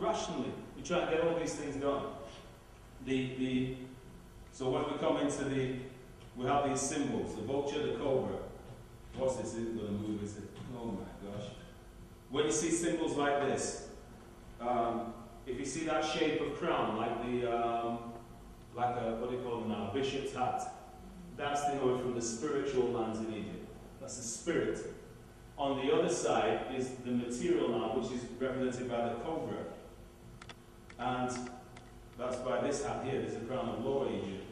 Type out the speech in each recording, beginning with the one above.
rationally. We try and get all these things done. So when we come into we have these symbols, the vulture, the cobra. What's this? Is it going to move, is it? Oh my gosh. When you see symbols like this, if you see that shape of crown, like what do you call them now, a bishop's hat, that's denoted from the spiritual lands in Egypt. That's the spirit. On the other side is the material now, which is represented by the cobra. And that's by this hat here, there's a crown of Lower Egypt.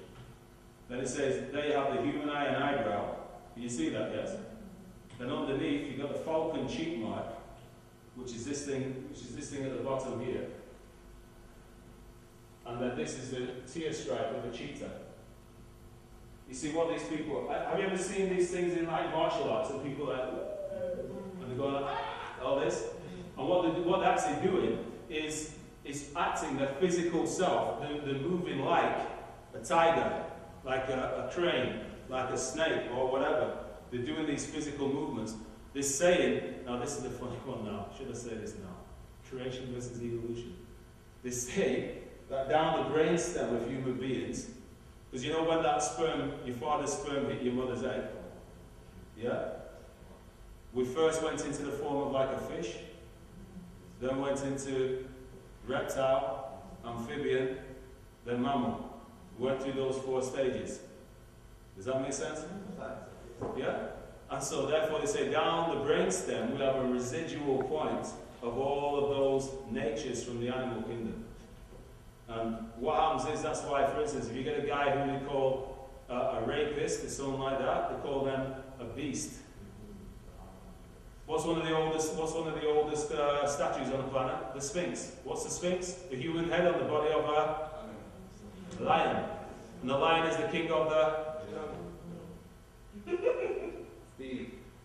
Then it says, there you have the human eye and eyebrow. Can you see that, yes? Then underneath you've got the falcon cheek mark, which is this thing at the bottom here. And then this is the tear stripe of a cheetah. You see what these people, have you ever seen these things in like martial arts and people like, and they're going like, all this? And what they're actually doing is acting their physical self. They're moving like a tiger, like a crane, like a snake or whatever. They're doing these physical movements. They're saying, now this is the funny one now, should I say this now? Creation versus evolution. They say that down the brainstem of human beings, because you know when that sperm, your father's sperm hit your mother's egg? Yeah? We first went into the form of like a fish, then went into reptile, amphibian, then mammal. We went through those 4 stages. Does that make sense? Yeah? And so therefore they say down the brainstem we have a residual point of all of those natures from the animal kingdom. And what happens is, that's why, for instance, if you get a guy who they call a rapist or something like that, they call them a beast. What's one of the oldest statues on the planet? The Sphinx. What's the Sphinx? A human head on the body of a lion. And the lion is the king of the...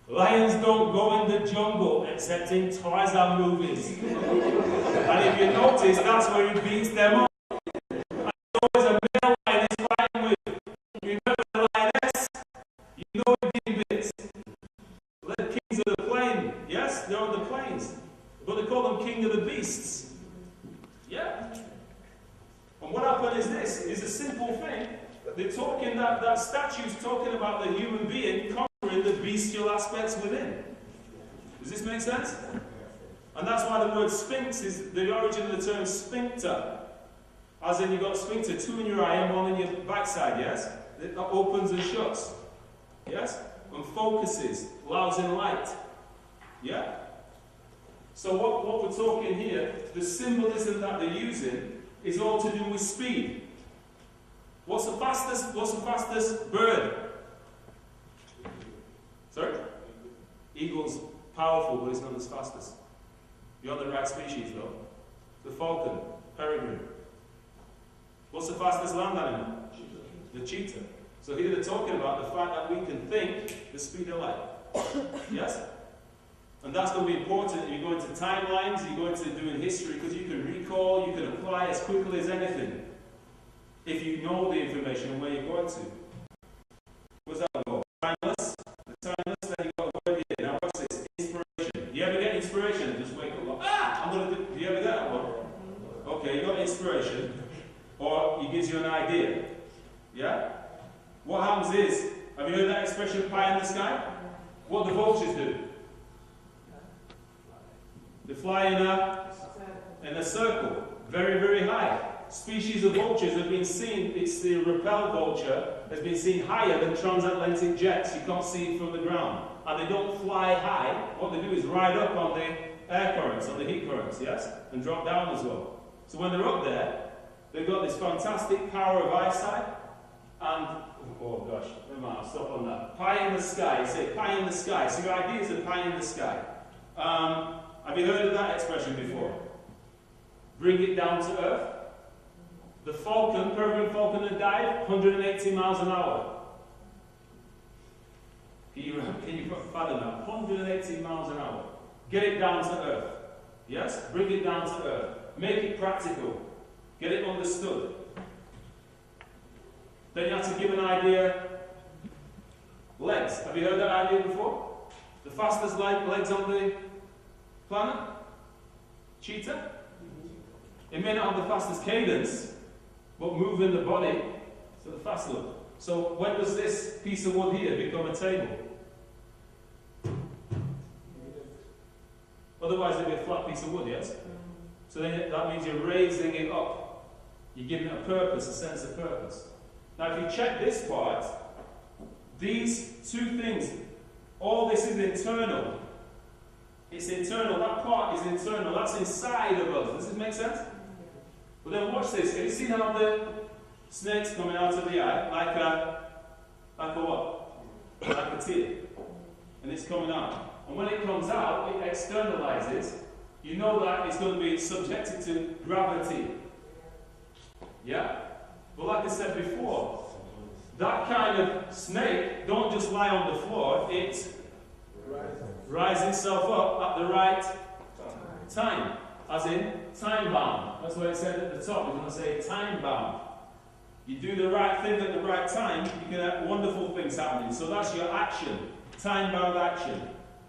Lions don't go in the jungle except in Tarzan movies. And if you notice, that's where he beats them up. And always a male lion is fighting with. You remember the lioness? You know it being bits. The kings of the plain. Yes, they're on the plains. But they call them king of the beasts. Yeah? And what happened is this, is a simple thing. They're talking, that statue's talking about the human being conquering the bestial aspects within. Does this make sense? And that's why the word sphinx is the origin of the term sphincter. As in, you've got sphincter, 2 in your eye and 1 in your backside, yes? That opens and shuts. Yes? And focuses, allows in light. Yeah? So what we're talking here, the symbolism that they're using is all to do with speed. What's the fastest bird? Sorry? Eagle's powerful, but it's not as fastest. You're on the right species though. The falcon, peregrine. What's the fastest land animal? The cheetah. So here they're talking about the fact that we can think the speed of light. Yes? And that's going to be important if you go into timelines, you go into doing history, because you can recall, you can apply as quickly as anything. If you know the information and where you're going to. What's that about? Timeless? The timeless, then you've got a word here. Now what's this? Inspiration. You ever get inspiration and just wake up like, I'm going to do you ever get that one? Okay, you got inspiration. Or he gives you an idea. Yeah? What happens is, have you heard that expression, pie in the sky? What do vultures do? They fly in a circle, very, very high. Species of vultures have been seen, it's the repel vulture, has been seen higher than transatlantic jets. You can't see it from the ground. And they don't fly high. What they do is ride up on the air currents, on the heat currents, yes? And drop down as well. So when they're up there, they've got this fantastic power of eyesight. And, oh gosh, never mind, I'll stop on that. Pie in the sky, say pie in the sky. So your idea is a pie in the sky. Have you heard of that expression before? Bring it down to earth. The falcon, peregrine falcon that dive, 180 miles an hour. Can you fathom that? 180 miles an hour. Get it down to earth. Yes? Bring it down to earth. Make it practical. Get it understood. Then you have to give an idea. Legs. Have you heard that idea before? The fastest legs on the planet? Cheetah? It may not have the fastest cadence, but moving the body to the fast look. So when does this piece of wood here become a table? Otherwise it'd be a flat piece of wood, yes? So then that means you're raising it up. You're giving it a purpose, a sense of purpose. Now if you check this part, these two things, all this is internal. It's internal. That part is internal. That's inside of us. Does this make sense? But then watch this. Have you seen how the snake's coming out of the eye? Like a what? Like a tear. And it's coming out. And when it comes out, it externalizes. You know that it's going to be subjected to gravity. Yeah? But like I said before, that kind of snake don't just lie on the floor, it rises itself up at the right time. As in, time bound. That's what it said at the top. It's going to say time bound. You do the right thing at the right time, you can have wonderful things happening. So that's your action. Time bound action.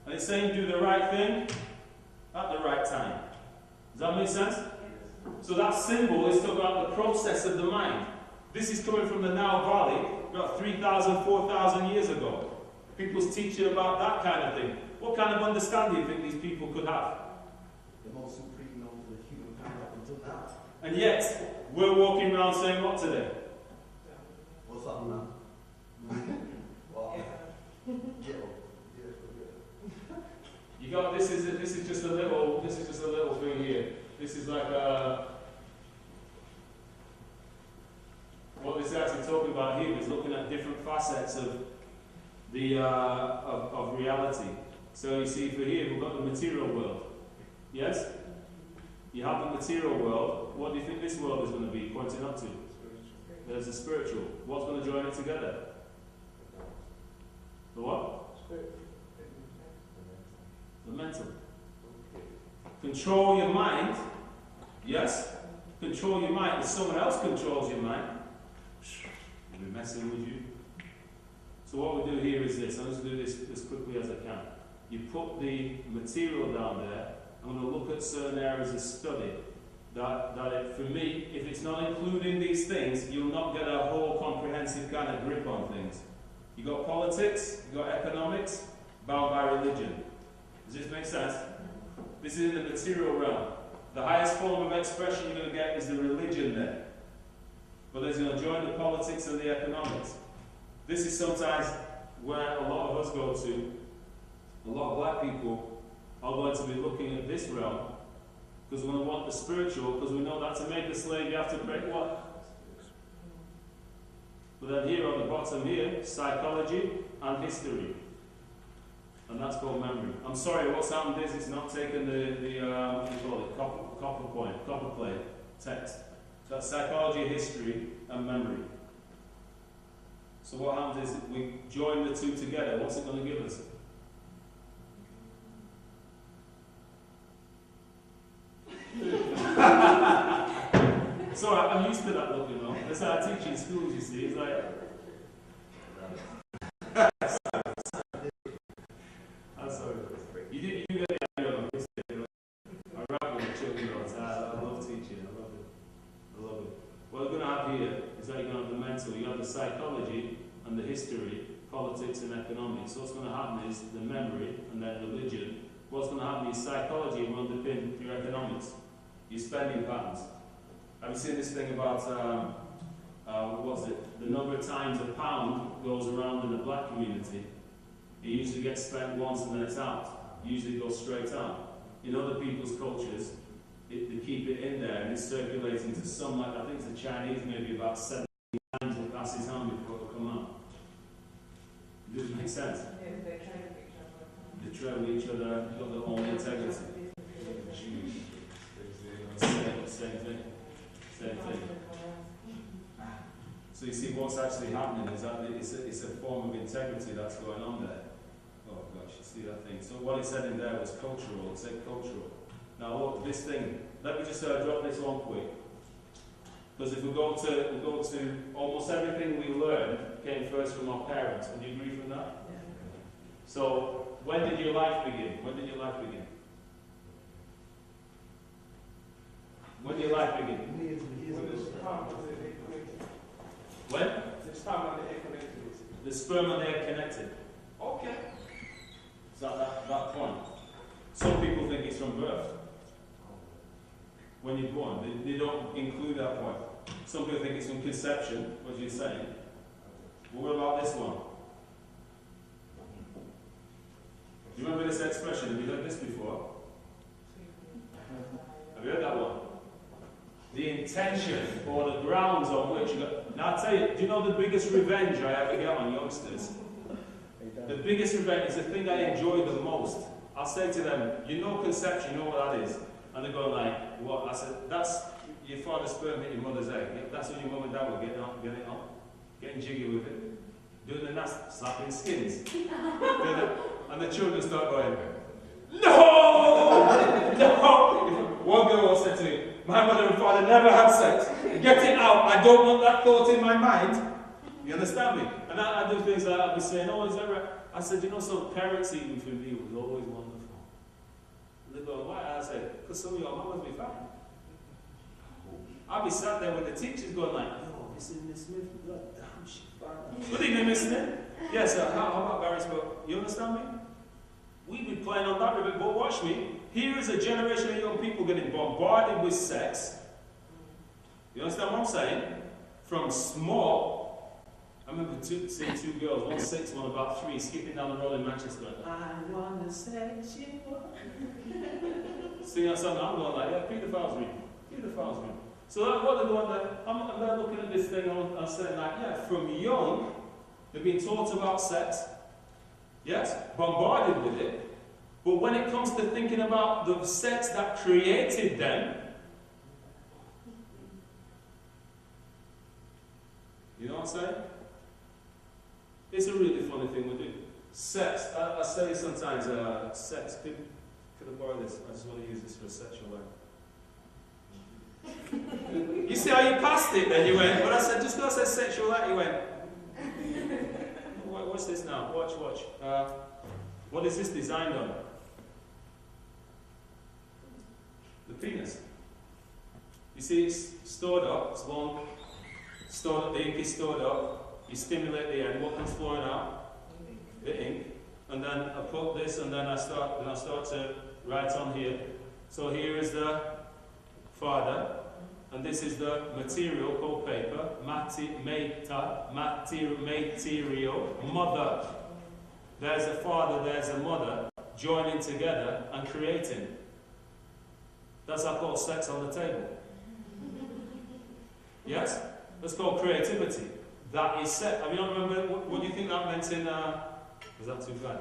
And it's saying do the right thing at the right time. Does that make sense? So that symbol is talking about the process of the mind. This is coming from the Nile Valley about 3,000, 4,000 years ago. People's teaching about that kind of thing. What kind of understanding do you think these people could have? The most supreme known to the humankind up until now. And yet, we're walking around saying what today? What's up, man? Wow. You got this is just a little thing here. This is like what this is actually talking about here is looking at different facets of the of reality. So you see for here we've got the material world. Yes? You have the material world. What do you think this world is going to be pointing up to? There's the spiritual. What's going to join it together? The what? The mental. Control your mind. Yes? Control your mind. If someone else controls your mind, we'll be messing with you. So what we do here is this. I'm just going to do this as quickly as I can. You put the material down there. I'm going to look at certain areas of study for me, if it's not including these things, you'll not get a whole comprehensive kind of grip on things. You've got politics, you've got economics, bound by religion. Does this make sense? This is in the material realm. The highest form of expression you're going to get is the religion there. But there's going to join the politics and the economics. This is sometimes where a lot of us go to. A lot of black people are going to be looking at this realm because we want the spiritual, because we know that to make a slave you have to break what? But then here on the bottom here, psychology and history. And that's called memory. I'm sorry, what's happened is it's not taken what do you call it, copper plate text. So that's psychology, history, and memory. So what happens is we join the two together. What's it going to give us? Sorry, I'm used to that look, you know. That's how I teach in schools, you see. It's like... I'm sorry. You get the idea of history. I write with the children all the time. I love teaching. I love it. I love it. What we're going to have here is that you're going to have the mental, you have the psychology and the history, politics and economics. So what's going to happen is the memory and then religion. What's going to happen is psychology will underpin your economics, your spending patterns. Have you seen this thing about, what's it? The number of times a pound goes around in the black community. It usually gets spent once and then it's out. It usually goes straight out. In other people's cultures, they keep it in there and it's circulating to some, like I think the Chinese, maybe about 70 times it passes on before it will come out. Does it make sense? Yeah, they trade with each other. They trade with each other, they've got their own integrity. Same thing. Same thing. So you see what's actually happening is that it's a form of integrity that's going on there. Oh gosh, you see that thing. So what it said in there was cultural, it said cultural. Now look, this thing, let me just drop this one quick. Because if we go to almost everything we learned came first from our parents. Would you agree from that? Yeah. So when did your life begin? When did your life begin? When did your life begin? Millions of years When ago. the sperm and the egg connected. When? The sperm and the egg connected. The sperm and egg connected. Okay. Is that point? Some people think it's from birth. When you're born, they don't include that point. Some people think it's from conception, what you're saying. But what about this one? Do you remember this expression? Have you heard this before? Have you heard that one? The intention or the grounds on which you got. Now I tell you, do you know the biggest revenge I ever get on youngsters? The biggest revenge is the thing I enjoy the most. I'll say to them, you know conception, you know what that is? And they go like, what? I said, that's your father's sperm hit your mother's egg. That's when your mum and dad were getting on, getting jiggy with it. Doing the nasty, slapping skins. And the children start going, no! No! One girl said to me, my mother and father never had sex. Get it out. I don't want that thought in my mind. You understand me? And I do things like that. I'll be saying, oh, is that right? I said, you know, some parents eating for me was always wonderful. And they go, why? I said, because some of your mamas be fine. I'll be sat there with the teachers going like, yo, this is Miss Smith. God damn, she's fine. Good evening, Miss Smith. Yes, sir. How about Barry Spoke? You understand me? We'd be playing on that river, but watch me. Here is a generation of young people getting bombarded with sex. You understand what I'm saying? From small, I remember seeing two girls, one 6, one about 3, skipping down the road in Manchester. I want to sex you. Singing a song, I'm going like, yeah, pedophiles ring. Pedophiles ring. So that's what they're going there. I'm there looking at this thing and saying like, yeah, from young, they've been taught about sex. Yes, bombarded with it. But when it comes to thinking about the sex that created them, you know what I'm saying? It's a really funny thing we do. Sex, I say sometimes, sex, could I borrow this? I just want to use this for a sexual way. You see how you passed it then? You went, but I said, just because I said sexual act, you went, what's this now? Watch. What is this designed on? The penis. You see, it's stored up, it's long, stored up, the ink is stored up, you stimulate the end, what comes flowing out? The ink. And then I put this and then I start to write on here. So here is the father, and this is the material called paper, material, mother. There's a father, there's a mother, joining together and creating. That's how I call sex on the table. Yes? That's called creativity. That is sex. I mean, I remember, what do you think that meant in, was that too bad?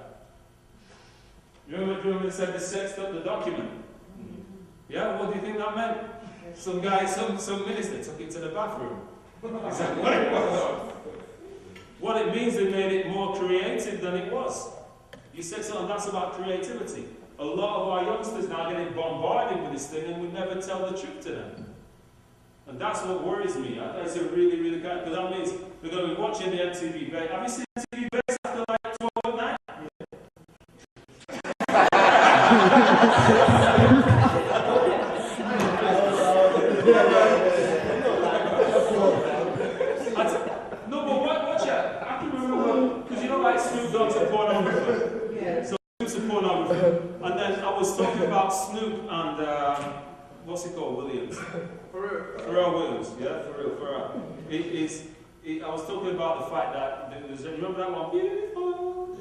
You remember it said the sex up the document? Yeah, what do you think that meant? Some guy, some minister took it to the bathroom. Is that what it was? What it means, they made it more creative than it was. You said something, that's about creativity. A lot of our youngsters now getting bombarded with this thing and we never tell the truth to them. And that's what worries me. That's a really, really kind, because that means we're going to be watching the MTV Base. Have you seen MTV Base after like 12 at night? No, but watch it. I can remember, because you know like Snoop Dogg's a pornographer. Yeah. So Snoop's a pornographer. And then I was talking about Snoop and, what's he called, Williams? Pharrell Williams, yeah, Pharrell. I was talking about the fact that, remember that one? Beautiful.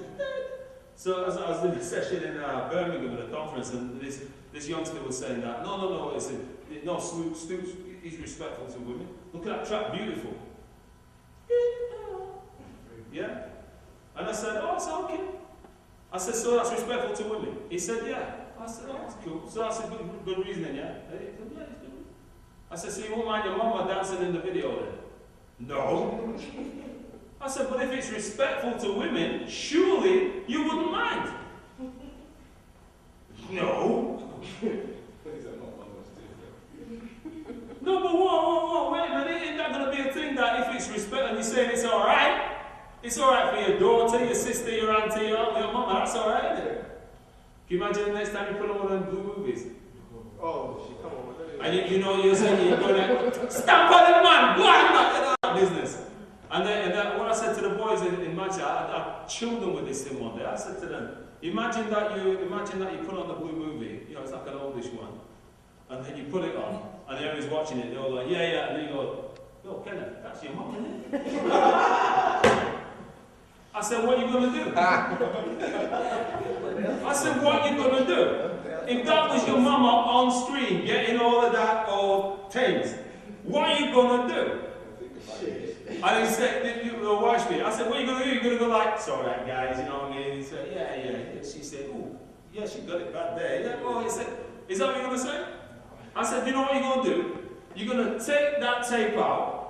So I was doing a session in Birmingham at a conference, and this youngster was saying that, no, Snoop's, he's respectful to women. Look at that track, beautiful. Yeah? And I said, oh, it's okay. I said, so that's respectful to women? He said, yeah. I said, oh, that's cool. So that's a good reasoning, yeah? He said, yeah, it's good. I said, so you won't mind your mama dancing in the video then? No. I said, but if it's respectful to women, surely you wouldn't mind. No. No, but whoa, wait a minute, isn't that going to be a thing that if it's respect and you're saying it's alright for your daughter, your sister, your auntie, your mama, that's alright, isn't it? Can you imagine the next time you put on one of them blue movies? Oh, she come on. And you know, you're saying, you're going to stamp on the man, why not business? And then what I said to the boys in Manchester, I chilled them with this thing one day. I said to them, imagine that you put on the Blue movie, you know, it's like an oldish one, and then you put it on, and everyone's watching it, they're all like, yeah, and then you go, yo, Kenneth, that's your mum, isn't it? I said, what are you going to do? I said, what are you going to do? If that was your mama on screen getting all of that old things, what are you going to do? And he said, you watch me. I said, what are you going to do? You're going to go like, it's all right, guys, you know what I mean? He said, yeah. She said, ooh, yeah, she got it bad there. Yeah, well, he said, is that what you're going to say? I said, you know what you're going to do? You're going to take that tape out.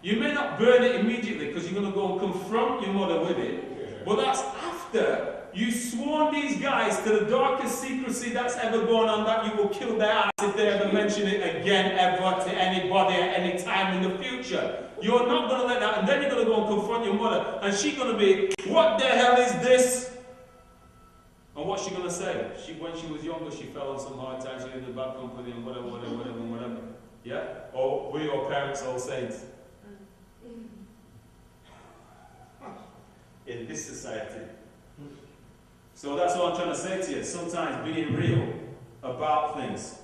You may not burn it immediately because you're going to go and confront your mother with it. But that's after you sworn these guys to the darkest secrecy that's ever gone on, that you will kill their ass if they ever mention it again ever to anybody at any time in the future. You're not going to let that, and then you're going to go and confront your mother, and she's going to be, what the hell is this? And what's she going to say? When she was younger, she fell on some hard times, she was in the bad company, and whatever. Yeah? Or were your parents all saints? In this society. So that's what I'm trying to say to you. Sometimes being real about things,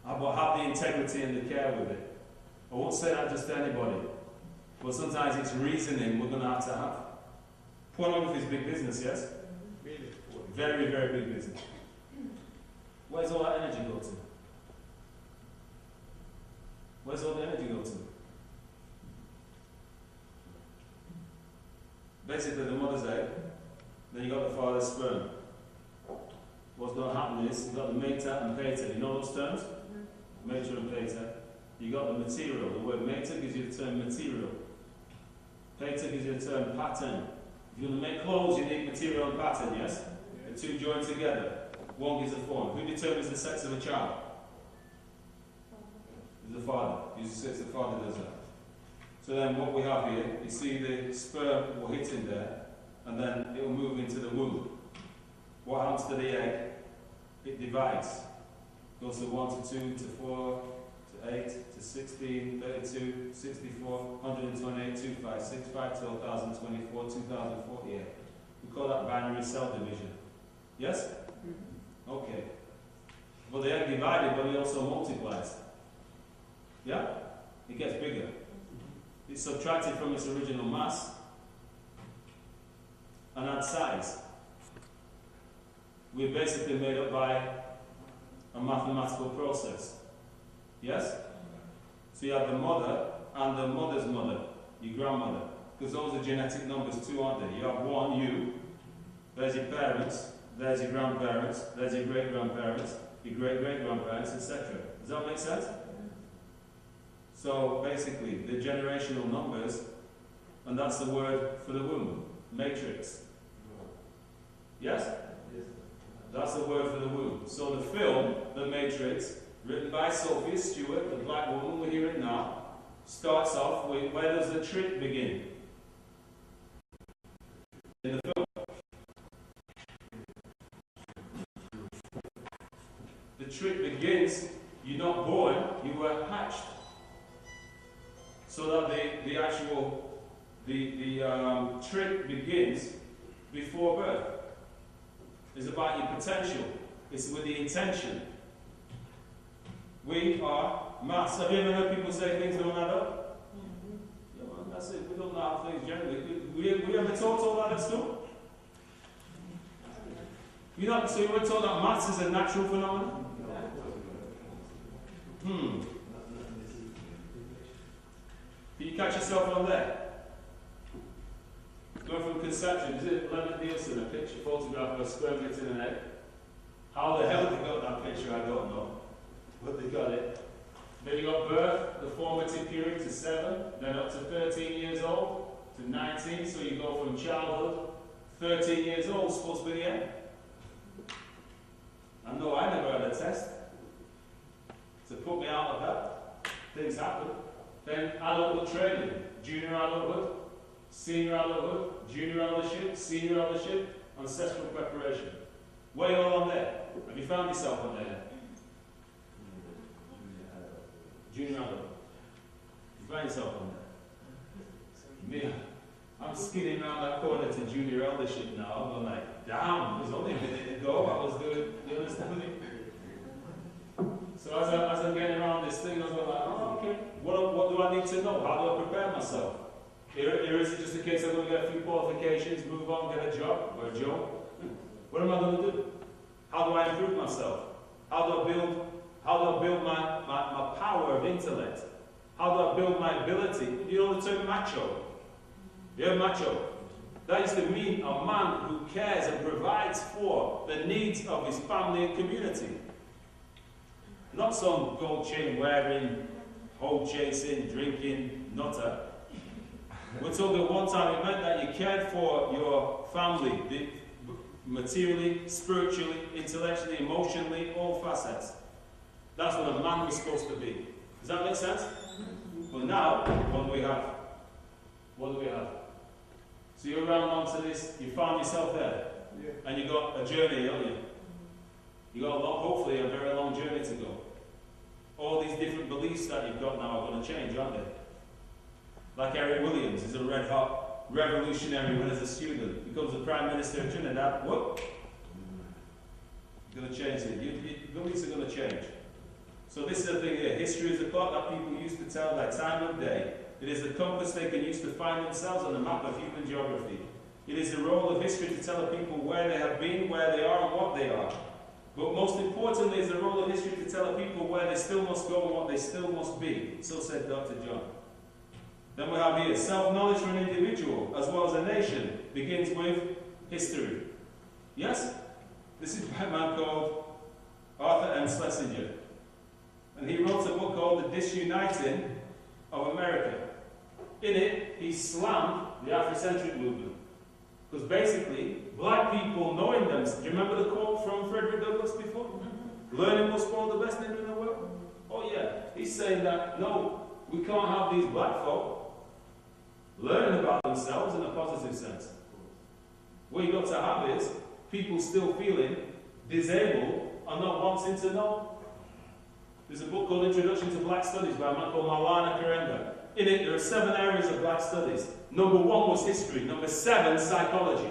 but have the integrity and the care with it. I won't say that just to anybody, but sometimes it's reasoning we're going to have. Pornography is big business, yes? Really? Very, very big business. Where's all that energy go to? Where's all the energy go to? Basically, the mother's egg, then you got the father's sperm. What's going to happen is, you've got the mater and pater. You know those terms? Mater and pater. You got the material. The word mater gives you the term material. Pater gives you the term pattern. If you're going to make clothes, you need material and pattern, yes? The two join together. One gives a form. Who determines the sex of a child? It's the father. Usually the father does that. So then what we have here, you see the sperm will hit in there, and then it will move into the womb. What happens to the egg? It divides. Goes from 1 to 2 to 4 to 8 to 16, 32, 64, 128, 2565 till 1024, 2048. We call that binary cell division. Yes? Okay. But the egg divided, but it also multiplies. Yeah? It gets bigger. It's subtracted from its original mass and adds size. We're basically made up by a mathematical process. Yes? So you have the mother and the mother's mother, your grandmother. Because those are genetic numbers too, aren't they? You have one, you, there's your parents, there's your grandparents, there's your great-grandparents, your great-great-grandparents, etc. Does that make sense? So basically, the generational numbers, and that's the word for the womb, matrix. Yes? That's the word for the womb. So the film, The Matrix, written by Sophia Stewart, the black woman we're hearing now, starts off with, where does the trick begin? In the film. The trick begins, you're not born, you were hatched. So that the actual trick begins before birth. It's about your potential. It's with the intention. We are maths. Have you ever heard people say things don't add up? Yeah, well, that's it. We don't know how things generally. We ever taught all that at school? So you were taught that maths is a natural phenomenon? Can you catch yourself on there? Going from conception, is it Leonard Nielsen, a picture photograph of a sperm gets in an egg? How the hell they got that picture, I don't know. But they got it. Then you got birth, the formative period to 7, then up to 13 years old, to 19, so you go from childhood, 13 years old, supposed to be the end. And no, I never had a test to put me out of that. Things happen. Then adulthood training, junior adulthood, senior adulthood, junior eldership, senior eldership, ancestral preparation. Where are you all on there? Have you found yourself on there? Junior adult. You find yourself on that. Me, I'm skidding around that corner to junior eldership now. I'm like, damn, it was only a minute ago. I was doing, you understand me? So as I'm getting around this thing, I was like, oh, okay, what do I need to know? How do I prepare myself? Here is it just a case I'm going to get a few qualifications, move on, get a job, or a job? What am I going to do? How do I improve myself? How do I build my power of intellect? How do I build my ability? You know the term macho? Yeah, macho. That used to mean a man who cares and provides for the needs of his family and community. Not some gold chain wearing, hoe chasing, drinking, nutter. We're talking one time it meant that you cared for your family, materially, spiritually, intellectually, emotionally, all facets. That's what a man was supposed to be. Does that make sense? But now, what do we have? What do we have? So you're around onto this, you found yourself there, and you got a journey, don't you? You got hopefully a very long journey to go. All these different beliefs that you've got now are going to change, aren't they? Like Eric Williams is a red hot revolutionary when as a student becomes the Prime Minister of Trinidad. Whoop! Going to change it. Your beliefs are going to change. So this is the thing here. History is a clock that people used to tell their time of day. It is the compass they can use to find themselves on the map of human geography. It is the role of history to tell people where they have been, where they are, and what they are. But most importantly is the role of history to tell people where they still must go and what they still must be. So said Dr. John. Then we have here, self-knowledge for an individual as well as a nation begins with history. Yes? This is by a man called Arthur M. Schlesinger. And he wrote a book called The Disuniting of America. In it, he slammed the Afrocentric movement. Because basically, black people knowing them, do you remember the quote from Frederick Douglass before? Learning will spoil the best nigger in the world. Oh yeah, he's saying that, no, we can't have these black folk learning about themselves in a positive sense. What you've got to have is people still feeling disabled and not wanting to know. There's a book called Introduction to Black Studies by a man called Maulana Karenga. In it, there are 7 areas of black studies. Number 1 was history. Number 7, psychology.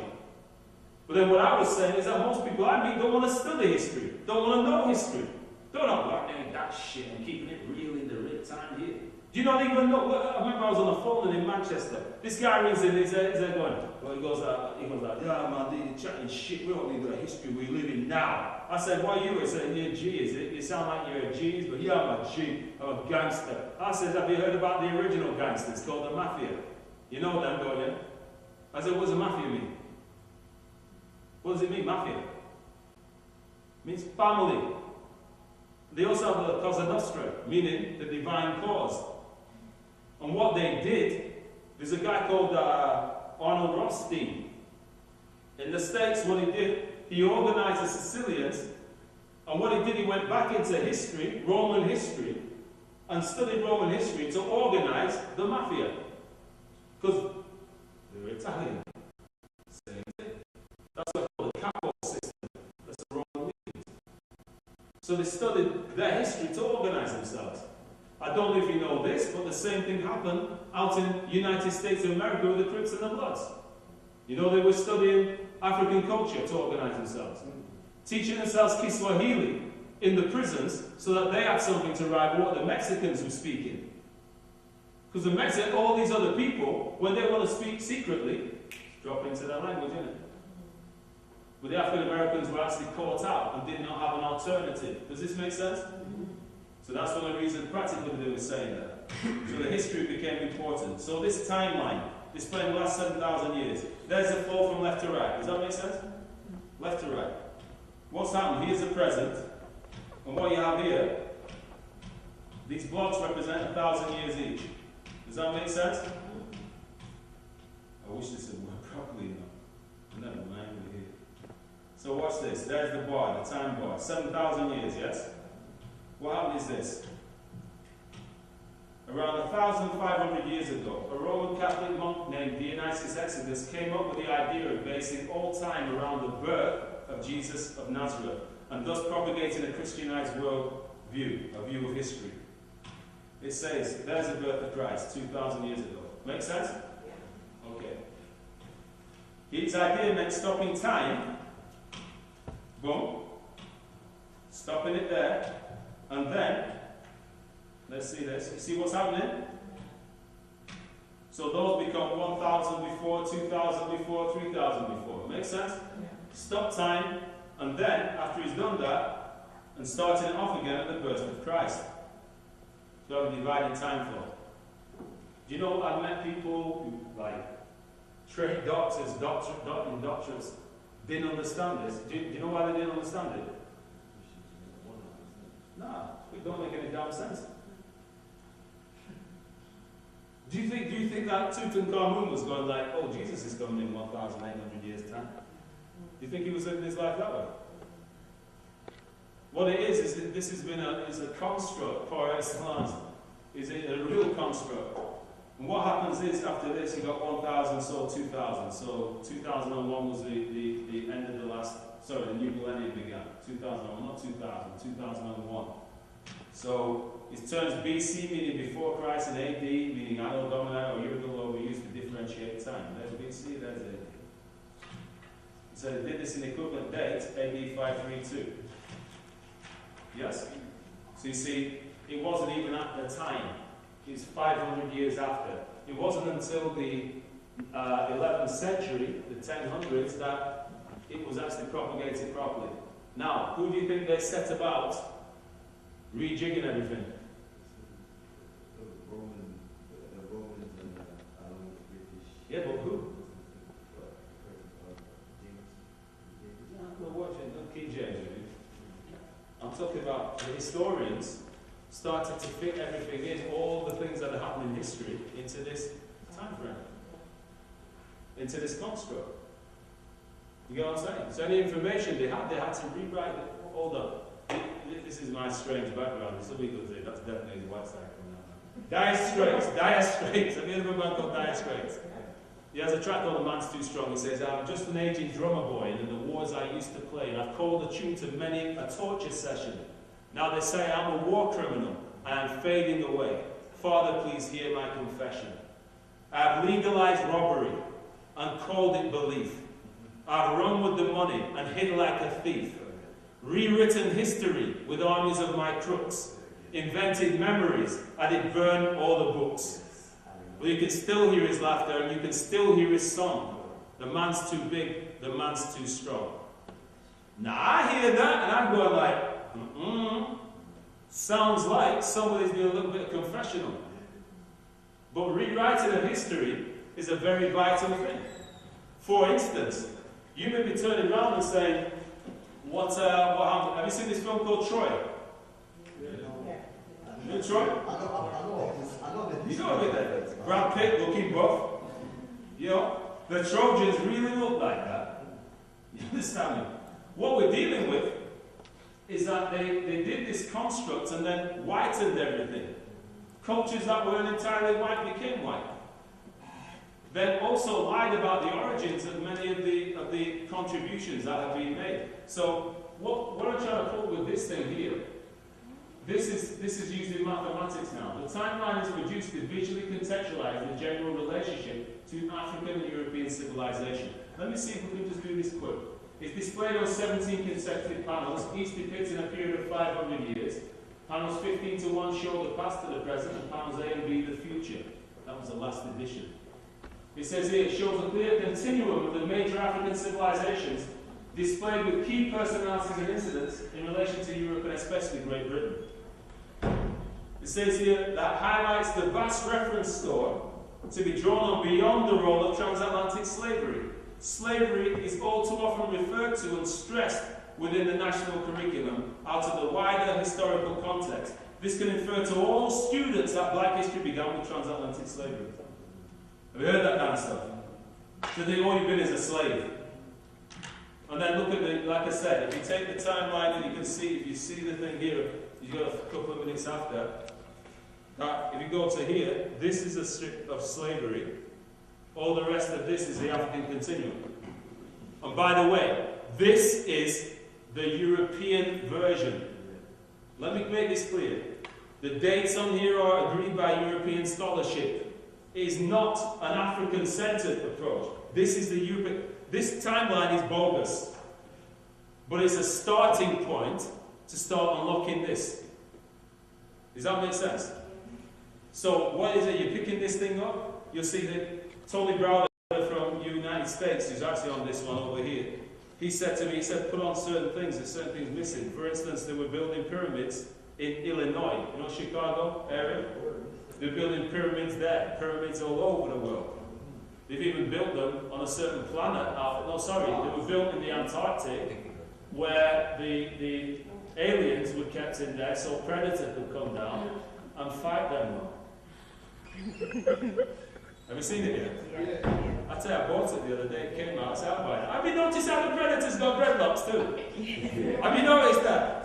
But then what I was saying is that most people I meet don't want to study history, don't want to know history. They're not like, man, that shit, I'm keeping it real in the real time here. Do you not even know? I remember I was on the phone in Manchester. This guy rings in, he's there going, well, he goes like, yeah, man, you're chatting shit, we don't need the history we live in now. I said, what are you? He said, you're a G, is it? You sound like you're a G, but yeah, I'm a G, I'm a gangster. I said, have you heard about the original gangsters called the Mafia? You know them, don't you? I said, what does the Mafia mean? What does it mean, Mafia? It means family. They also have the Cosa Nostra, meaning the divine cause. And what they did, there's a guy called Arnold Rothstein. In the States, what he did, he organized the Sicilians, and what he did, he went back into history, Roman history, and studied Roman history to organize the Mafia. Because they were Italian. Same thing. That's what called the capo system. That's the Roman legions. So they studied their history to organize themselves. I don't know if you know this, but the same thing happened out in the United States of America with the Crips and the Bloods. You know, they were studying African culture to organize themselves. Teaching themselves Kiswahili in the prisons so that they had something to rival what the Mexicans were speaking. Because the Mexicans, all these other people, when they want to speak secretly, drop into their language, innit? But the African Americans were actually caught out and did not have an alternative. Does this make sense? So that's one of the reasons practically they were saying that. So the history became important. So this timeline, displaying the last 7,000 years, there's the flow from left to right. Does that make sense? Left to right. What's happened? Here's the present. And what you have here, these blocks represent 1,000 years each. Does that make sense? I wish this had worked properly enough. Never mind, we're here. So watch this. There's the bar, the time bar. 7,000 years, yes? What happened is this. Around 1,500 years ago, a Roman Catholic monk named Dionysius Exiguus came up with the idea of basing all time around the birth of Jesus of Nazareth, and thus propagating a Christianized world view, a view of history. it says, there's the birth of Christ 2,000 years ago. Make sense? Yeah. Okay. His idea meant stopping time. Boom. Stopping it there. And then, let's see this. You see what's happening? So those become 1,000 before, 2,000 before, 3,000 before. Make sense? Yeah. Stop time, and then, after he's done that, and starting it off again at the birth of Christ. So I'm dividing time flow. Do you know, I've met people who, like, trained doctors, doctorates, didn't understand this. Do you know why they didn't understand it? Nah, it don't make any damn sense. Do you think that Tutankhamun was going like, oh, Jesus is coming in 1,800 years' time? Do you think he was living his life that way? What it is that this has been a construct par excellence. Is it a real construct? And what happens is, after this, you got 1,000, so 2,000. So 2001 was the end of the last, sorry, the new millennium began. 2001, not 2000, 2001. So it turns BC, meaning before Christ, and AD, meaning Anno Domini, or Year of the Lord, we used to differentiate time. There's BC, there's AD. So they did this in equivalent dates, AD 532. Yes? So you see, it wasn't even at the time. It's 500 years after. It wasn't until the 11th century, the 1000s, that it was actually propagated properly. Now, who do you think they set about rejigging everything? The Romans and British. Yeah, but who? James. No, watch it, not King James. I'm talking about the historians started to fit everything in, all the things that are happening in history, into this time frame, into this construct. You get what I'm saying? So any information they had to rewrite it. Hold on. This is my strange background. Some people say that's definitely the white side coming out. Dire Straits. Have you ever heard of a band called Dire Straits? He has a track called The Man's Too Strong. He says, I'm just an aging drummer boy, and in the wars I used to play, and I've called a tune to many a torture session. Now they say I'm a war criminal, I am fading away. Father, please hear my confession. I have legalized robbery and called it belief. I've run with the money and hid like a thief. Rewritten history with armies of my crooks. Invented memories, I did burn all the books. But you can still hear his laughter and you can still hear his song. The man's too big, the man's too strong. Now I hear that and I'm going like, sounds like somebody's doing a little bit of confessional. But rewriting of history is a very vital thing. For instance, you may be turning around and saying, what happened? Have you seen this film called Troy? You know Troy? I know that. You know it. Brad Pitt looking buff. You know, the Trojans really look like that. You understand me? What we're dealing with is that they did this construct and then whitened everything. Cultures that weren't entirely white became white. Then also lied about the origins of many of the contributions that have been made. So what I'm trying to pull with this thing here, this is used in mathematics now. The timeline is produced to visually contextualize the general relationship to African and European civilization. Let me see if we can just do this quick. It's displayed on 17 consecutive panels, each depicting a period of 500 years. Panels 15 to 1 show the past to the present, and panels A and B the future. That was the last edition. It says here, it shows a clear continuum of the major African civilizations displayed with key personalities and incidents in relation to Europe and especially Great Britain. It says here that highlights the vast reference store to be drawn on beyond the role of transatlantic slavery. Slavery is all too often referred to and stressed within the national curriculum out of the wider historical context. This can infer to all students that black history began with transatlantic slavery. Have you heard that kind of stuff? So they all you've been is a slave. And then look at the, like I said, if you take the timeline and you can see, if you see the thing here, you've got a couple of minutes after. If you go to here, this is a strip of slavery. All the rest of this is the African continuum. And by the way, this is the European version. Let me make this clear. The dates on here are It is not an African-centered approach. This is the European. This timeline is bogus, but it's a starting point to start unlocking this. Does that make sense? So what is it? You're picking this thing up. You'll see that Tony Browder from United States, who's actually on this one over here. He said to me, he said, put on certain things. There's certain things missing. For instance, they were building pyramids in Illinois, you know, Chicago area. They're building pyramids there, pyramids all over the world. They've even built them on a certain planet. They were built in the Antarctic, where the aliens were kept in there, so predators could come down and fight them. Have you seen it yet? Yeah. I tell you, I bought it the other day. It came out. I said, I'll buy it. Have you noticed how the predators got dreadlocks too? Have you noticed that?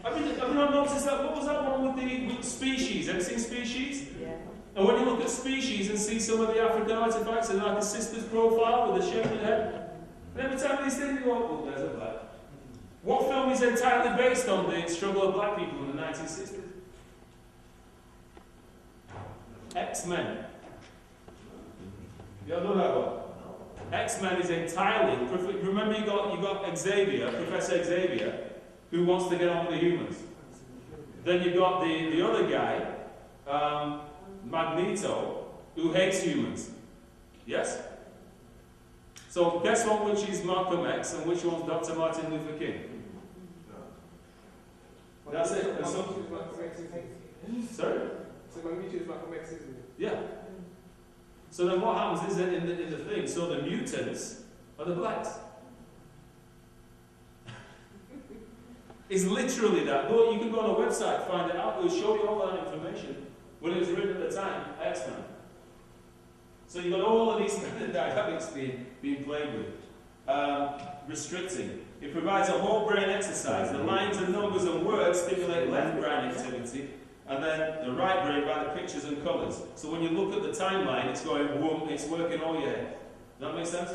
Have you not noticed that? What was that one with the species? Have you seen Species? Yeah. And when you look at Species and see some of the African artifacts and like a sister's profile with a shape of the head, and every time these things you go, oh, there's a black. What film is entirely based on the struggle of black people in the 1960s? X-Men. You all know that one? X-Men is entirely, remember you got Xavier, Professor Xavier, who wants to get on with the humans. Then you got the other guy, Magneto, who hates humans. Yes? So guess what, which is Malcolm X and which one's Dr. Martin Luther King? That's it. Sorry? So Magneto is Malcolm X, isn't it? Yeah. So then what happens is that in the thing, so the mutants are the blacks. It's literally that. Go, you can go on a website, find it out, it'll show you all that information. When it was written at the time, X-Men. So you've got all of these dynamics being played with. Restricting. It provides a whole brain exercise. The lines and numbers and words stimulate left brain activity, and then the right brain by the pictures and colours. So when you look at the timeline, it's going whoom, it's working all your head. Does that make sense?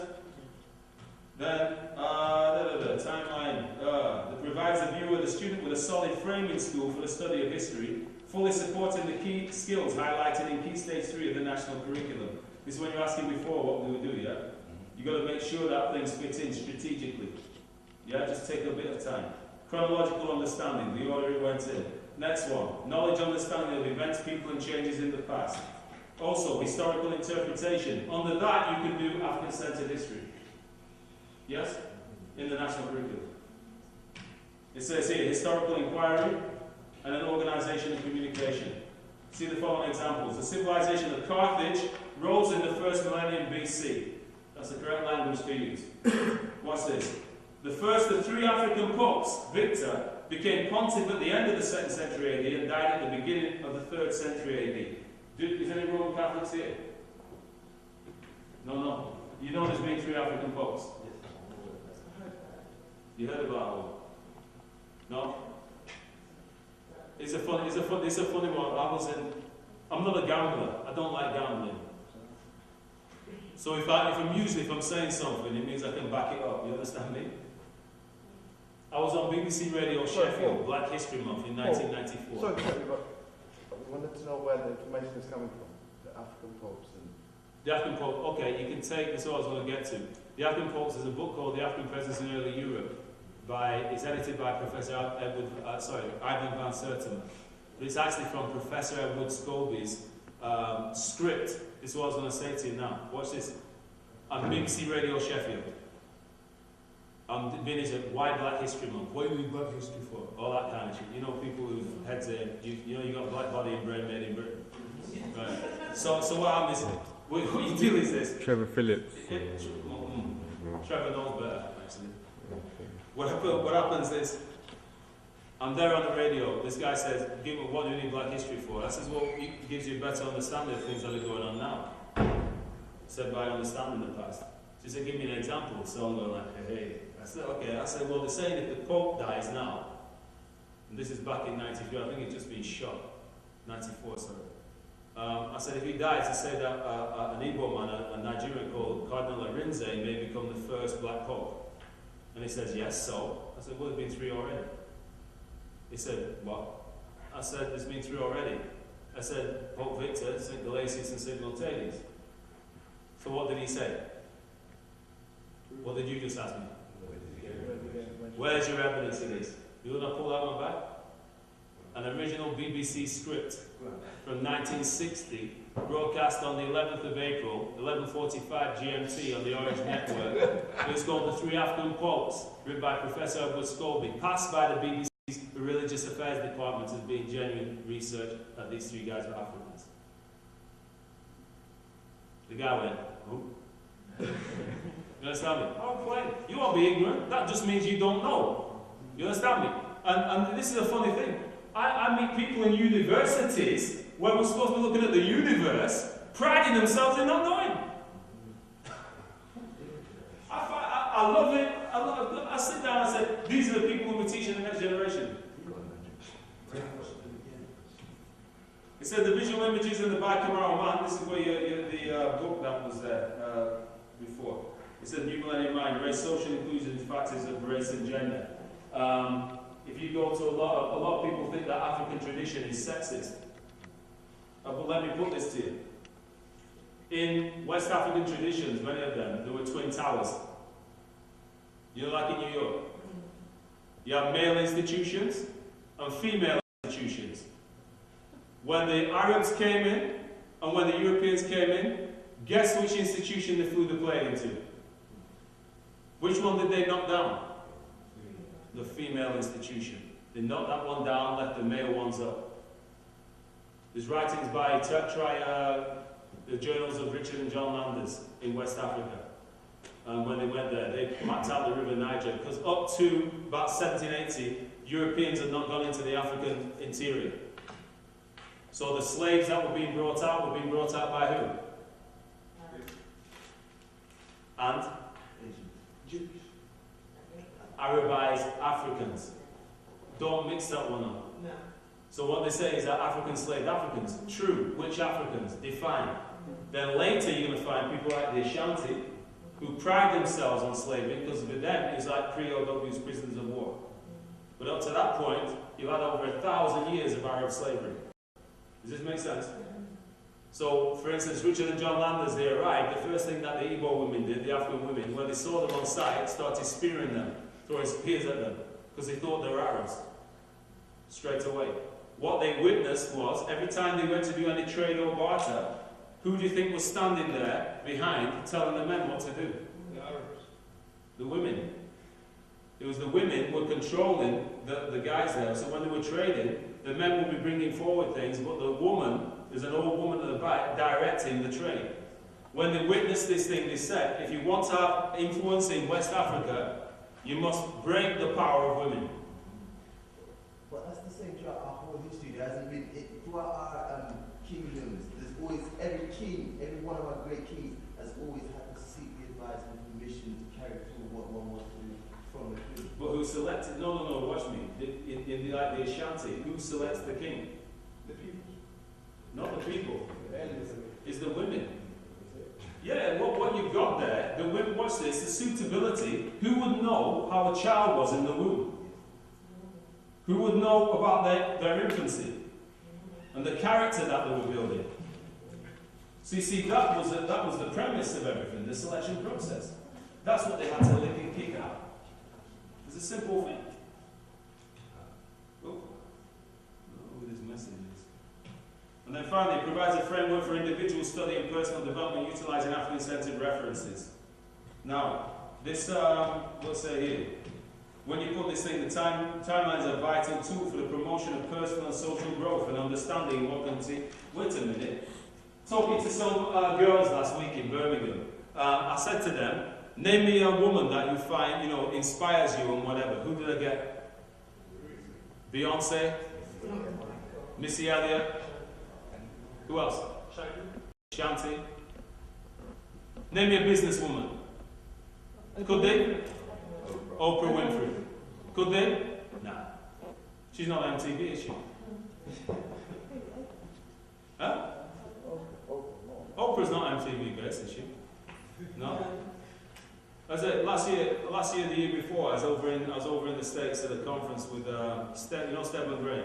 Then, timeline. That provides the viewer, the student, with a solid framing tool for the study of history, fully supporting the key skills highlighted in Key Stage 3 of the national curriculum. This is when you're asking before what we would do, yeah? You've got to make sure that things fit in strategically. Yeah, just take a bit of time. Chronological understanding, the order it went in. Next one, knowledge, understanding of events, people and changes in the past. Also, historical interpretation. Under that, you can do African-centered history. Yes? In the national curriculum. It says here, historical inquiry and an organization and communication. See the following examples. The civilization of Carthage rose in the first millennium BC. That's the correct language to use. What's this? The first of 3 African popes, Victor, became pontiff at the end of the 2nd century AD and died at the beginning of the 3rd century AD. Is any Roman Catholics here? No. You know there's been 3 African popes? You heard about one? No? It's a funny one. I'm not a gambler. I don't like gambling. So if I'm saying something, it means I can back it up. You understand me? I was on BBC Radio Sheffield, Black History Month in 1994. Sorry, but I wanted to know where the information is coming from. The African popes and... The African Pope, okay, you can take this, what I was going to get to. The African Popes is a book called The African Presence in Early Europe. It's edited by Professor Ivan van Sertima. But it's actually from Professor Edward Scobie's script. This is what I was going to say to you now. Watch this. On BBC Radio Sheffield. Vintage of why Black History Month? What do you need Black History for? All that kind of shit. You know, people whose heads are, you got a black body and brain made in Britain. Right. So what happens? What you do is this. Trevor Phillips. Trevor knows better, actually. What happens is, I'm there on the radio. This guy says, "What do you need Black History for?" I says, "Well, it gives you a better understanding of things that are going on now." Said by understanding the past. She said, "Give me an example." So I'm going like, "Hey." I said, "Okay." I said, "Well, they're saying if the Pope dies now," and this is back in '93. I think he'd just been shot. '94, sorry. I said, if he dies, they say that an Igbo man, a Nigerian called Cardinal Arinze, may become the first black pope. And he says, yes, so? I said, well, there's been 3 already. He said, what? I said, there's been 3 already. I said, Pope Victor, St. Galasius and St. Miltiades. So what did he say? What did you just ask me? Where's your evidence of this? You want to pull that one back? An original BBC script from 1960, broadcast on the 11th of April, 11:45 GMT on the Orange Network. It was called The Three African Popes, written by Professor Edward Scobie, passed by the BBC's Religious Affairs Department as being genuine research that these three guys were Africans. The guy went, oh. You understand me? Oh, fine. You won't be ignorant. That just means you don't know. You understand me? And this is a funny thing. I meet people in universities where we're supposed to be looking at the universe, priding themselves in not knowing. I love it. I sit down and say, these are the people who are teaching the next generation. It said the visual images in the bicameral man. This is where the book that was there before. It said New Millennium Mind, race, social inclusion, factors of race and gender. If you go to a lot of people think that African tradition is sexist. But let me put this to you. In West African traditions, many of them, there were twin towers. You know, like in New York. You have male institutions and female institutions. When the Arabs came in and when the Europeans came in, guess which institution they flew the plane into? Which one did they knock down? The female institution. They knocked that one down, left the male ones up. There's writings by the journals of Richard and John Landers in West Africa. And when they went there, they mapped out the River Niger, because up to about 1780, Europeans had not gone into the African interior. So the slaves that were being brought out by who? And? Jews. Arabized Africans. Don't mix that one up. No. So what they say is that Africans slaved Africans. True. Which Africans? Define. Then later you're going to find people like the Ashanti who pride themselves on slavery because for them it's like pre-OW's prisoners of war. But up to that point, you've had over 1,000 years of Arab slavery. Does this make sense? So, for instance, Richard and John Landers, they arrived, the first thing that the Igbo women did, the African women, when they saw them on sight, started spearing them, throwing spears at them, because they thought they were Arabs. Straight away. What they witnessed was, every time they went to do any trade or barter, who do you think was standing there behind telling the men what to do? The Arabs. The women. It was the women who were controlling the guys there. So when they were trading, the men would be bringing forward things, but the woman, there's an old woman at the back directing the trade. When they witnessed this thing, they said, if you want to have influence in West Africa, you must break the power of women. But that's the same throughout our whole history. There hasn't been, throughout our kingdoms, there's always, every king, every one of our great kings has always had to seek the advice and permission to carry through what one wants to do from the king. But who selected? No, watch me. In the Ashanti, who selects the king? The people. Not the people. The elders. It's the women. Yeah, what you've got there, the women, watch this, the suitability. Who would know how a child was in the womb? Who would know about their infancy? And the character that they were building. So you see, that was the premise of everything, the selection process. That's what they had to lick and kick out. It's a simple thing. Oh, these messages. And then finally, it provides a framework for individual study and personal development utilizing African-centered references. Now, this, let's say here, when you put this thing, the timelines are a vital tool for the promotion of personal and social growth and understanding what can see. Wait a minute. Talking to some girls last week in Birmingham, I said to them, name me a woman that you find, inspires you and whatever. Who did I get? Beyonce? Missy Elliott? Who else? Shanti? Name me a businesswoman. Could they? Oprah Winfrey. Could they? Nah. She's not MTV, is she? Huh? Oprah's not MTV, guys, is she? No. Last year, the year before, I was over in the States at a conference with Stedman Gray,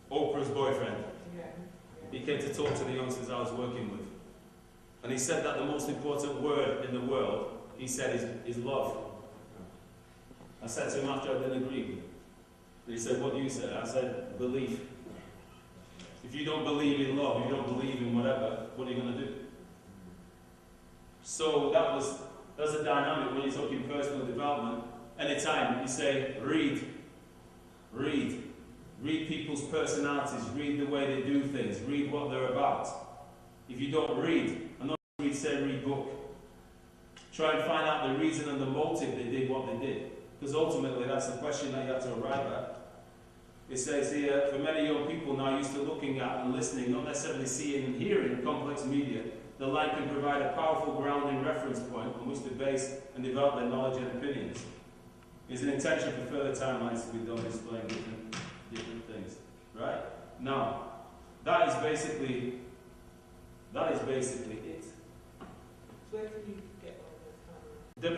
Oprah's boyfriend. He came to talk to the youngsters I was working with. And he said that the most important word in the world, he said, is love. I said to him after I didn't agree. And he said, what do you say? I said, belief. If you don't believe in love, if you don't believe in whatever, what are you going to do? So that was a dynamic when you're talking personal development. Anytime you say, read. Read people's personalities, read the way they do things, read what they're about. If you don't read, I'm not going to say read book. Try and find out the reason and the motive they did what they did. Because ultimately that's the question that you have to arrive at. It says here, for many young people now used to looking at and listening, not necessarily seeing and hearing complex media, the light can provide a powerful grounding reference point on which to base and develop their knowledge and opinions. It's an intention for further timelines to be done displaying different things. Right? Now, that is basically it. So where can you get all those timelines? They're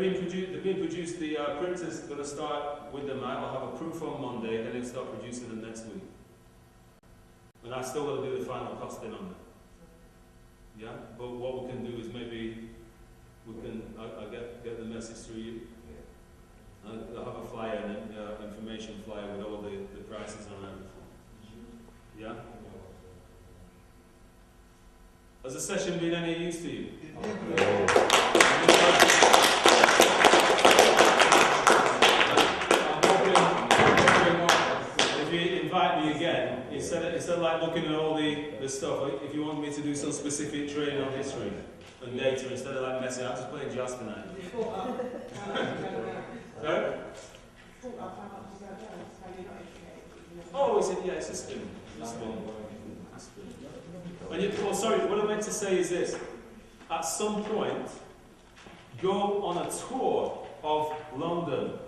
being produced. The printer's going to start with them. I will have a proof on Monday, and then they'll start producing them next week. And I still got to do the final costing on them. Yeah, but what we can do is maybe we can I'll get the message through you. I'll have a flyer and an information flyer with all the prices on everything. Yeah. Has the session been any use to you? If you invite me again, instead of like looking at all the stuff, if you want me to do some specific training on history and data, instead of like messing, I'm just playing jazz tonight. Sorry? Oh, it's a spin. Sorry, what I meant to say is this. At some point, go on a tour of London,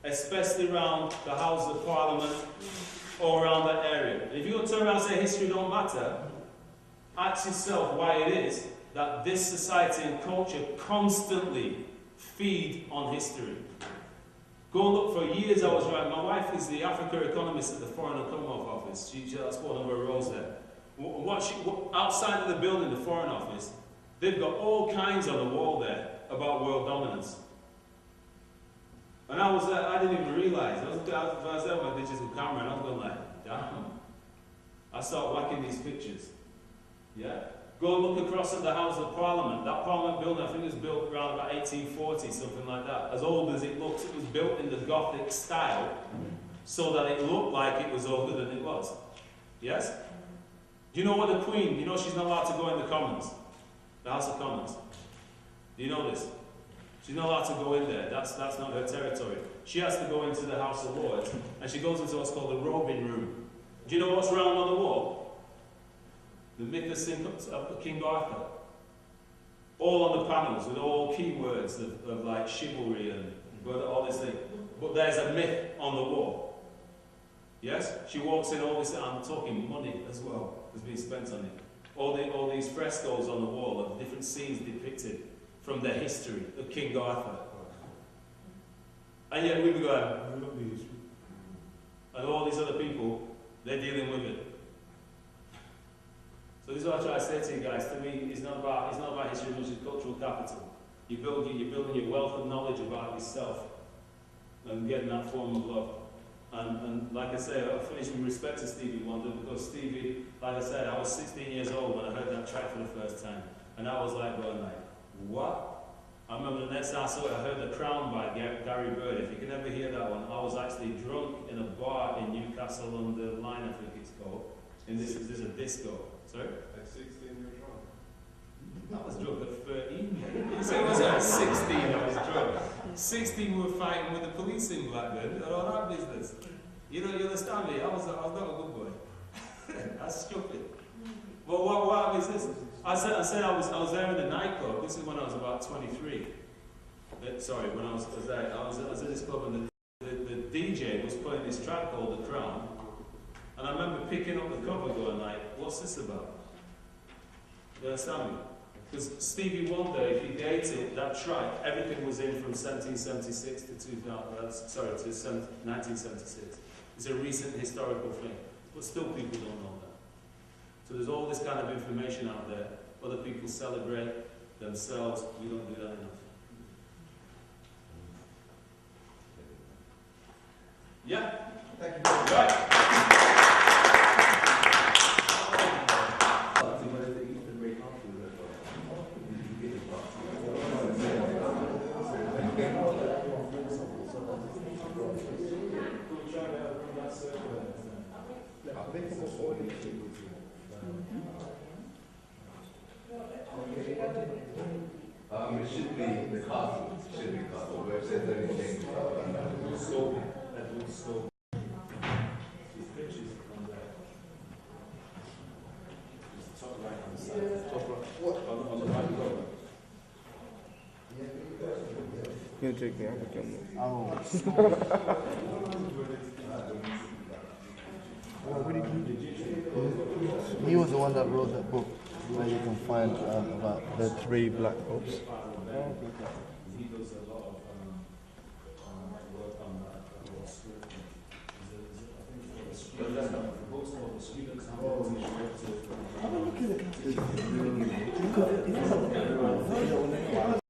especially around the Houses of Parliament or around that area. And if you're going to turn around and say history don't matter, ask yourself why it is that this society and culture constantly feed on history. Go and look. For years I was writing. My wife is the Africa economist at the Foreign and Commonwealth Office. That's one of her roles there. Outside of the building, the Foreign Office, they've got all kinds on the wall there about world dominance. And I was there, I didn't even realise. I was there with my digital camera and I was going like, damn. I started whacking these pictures. Yeah? Go and look across at the House of Parliament. That Parliament building, I think it was built around about 1840, something like that. As old as it looks, it was built in the Gothic style so that it looked like it was older than it was. Yes? Do you know what the Queen, you know she's not allowed to go in the Commons, the House of Commons. Do you know this? She's not allowed to go in there. That's not her territory. She has to go into the House of Lords, and she goes into what's called the robing room. Do you know what's round on the wall? The myth of King Arthur. All on the panels with all keywords of like chivalry and all this thing. But there's a myth on the wall. Yes? She walks in, all this, I'm talking money as well, has been spent on it. All these frescoes on the wall of different scenes depicted from the history of King Arthur. And yet we were going, rubbish. And all these other people, they're dealing with it. So this is what I try to say to you guys. To me, it's not about history, which is cultural capital. You're building your wealth of knowledge about yourself and getting that form of love. And like I say, I finished with respect to Stevie Wonder because Stevie, like I said, I was 16 years old when I heard that track for the first time. And I was like going like, what? I remember the next time I saw it, I heard The Crown by Gary Bird. If you can ever hear that one, I was actually drunk in a bar in Newcastle on the Line, I think it's called. And this is a disco. Sorry? At 16 years old. I was drunk at 13. So it was at 16 I was drunk. 16 we were fighting with the police in Blackburn and all that business. You understand me? I was not a good boy. That's stupid. But what is this? I said I was there in the nightclub. This is when I was about 23. Sorry, when I was there, I was at this club and the DJ was playing this track called The Crown. And I remember picking up the cover going like, what's this about? You understand me? Because Stevie Wonder, if you dated that track, everything was in from 1776 to 1976. It's a recent historical thing. But still people don't know that. So there's all this kind of information out there. Other people celebrate themselves. We don't do that enough. Yeah? Thank you very much. Right. It should be the castle. It should be castle. Where it says anything. These pictures on there. Just top right hand side. Top right. What? On the right corner. You take me, I'll take you. He was the one that wrote that book where you can find about the 3 black popes. He does a lot of work on that whole script. I think the books called The Students Handbook to I'm looking at